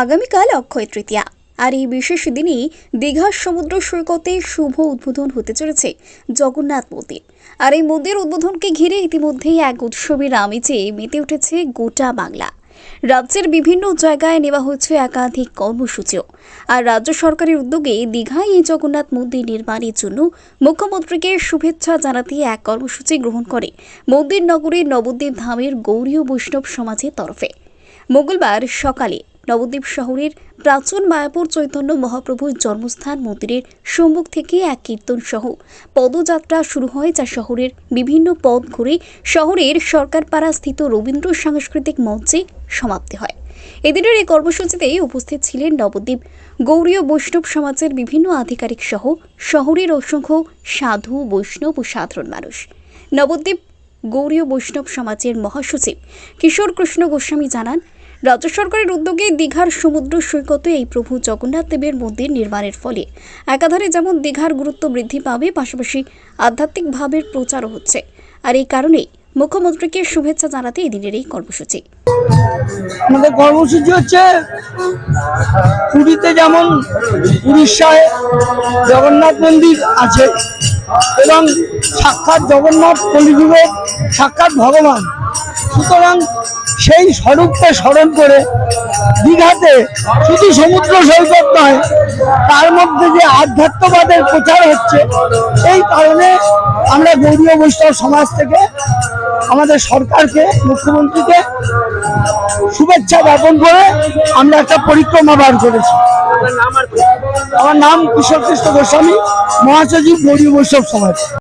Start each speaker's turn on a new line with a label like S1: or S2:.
S1: আগামীকাল অক্ষয় তৃতীয়া আর এই বিশেষ দিনেই দীঘার সমুদ্র সৈকতে শুভ উদ্বোধন হতে চলেছে জগন্নাথ মন্দির। আর এই মন্দির উদ্বোধনকে ঘিরে ইতিমধ্যেই এক উৎসবের আমেজে মেতে উঠেছে গোটা বাংলা। রাজ্যের বিভিন্ন জায়গায় নেওয়া হয়েছে একাধিক কর্মসূচিও। আর রাজ্য সরকারের উদ্যোগে দীঘায় এই জগন্নাথ মন্দির নির্মাণের জন্য মুখ্যমন্ত্রীকে শুভেচ্ছা জানাতে এক কর্মসূচি গ্রহণ করে মন্দির নগরীর নবদ্বীপ ধামের গৌড়ীয় বৈষ্ণব সমাজের তরফে। মঙ্গলবার সকালে নবদ্বীপ শহরের প্রাচীন মায়াপুর চৈতন্য মহাপ্রভুর জন্মস্থান মন্দিরের সম্মুখ থেকে এক কীর্তন সহ পদযাত্রা শুরু হয়, যা শহরের বিভিন্ন পথ ঘুরে শহরের সরকারপাড়া স্থিত রবীন্দ্র সাংস্কৃতিক মঞ্চে সমাপ্তি হয়। এদিনের এই কর্মসূচিতে উপস্থিত ছিলেন নবদ্বীপ গৌড়ীয় বৈষ্ণব সমাজের বিভিন্ন আধিকারিক সহ শহরের অসংখ্য সাধু, বৈষ্ণব ও সাধারণ মানুষ। নবদ্বীপ গৌড়ীয় বৈষ্ণব সমাজের মহাসচিব কিশোর কৃষ্ণ গোস্বামী জানান, রাজ্য সরকারের উদ্যোগে দীঘার সমুদ্র সৈকতে এই প্রভু জগন্নাথ দেবের মন্দির নির্মাণের ফলে একাধারে যেমন দীঘার গুরুত্ব বৃদ্ধি পাবে, পাশাপাশি আধ্যাত্মিক ভাবের প্রচারও হচ্ছে। আর এই কারণেই মুখ্যমন্ত্রীকে শুভেচ্ছা জানাতে এদিনের এই কর্মসূচি।
S2: আমাদের কর্মসূচি হচ্ছে পুরীতে যেমন উড়িষ্যায় জগন্নাথ মন্দির আছে এবং সাক্ষাৎ জগন্নাথ কলিযুগে সাক্ষাৎ ভগবান, সুতরাং সেই স্বরূপকে স্মরণ করে দীঘাতে শুধু সমুদ্র সৈকত নয়, তার মধ্যে যে আধ্যাত্মবাদের প্রচার হচ্ছে, এই কারণে আমরা গৌড়ীয় বৈষ্ণব সমাজ থেকে আমাদের সরকারকে, মুখ্যমন্ত্রীকে শুভেচ্ছা জ্ঞাপন করে আমরা একটা পরিক্রমা বার করেছি। আমার নাম কিশোর কৃষ্ণ গোস্বামী, মহাসচিব গৌড়ীয় বৈষ্ণব সমাজ।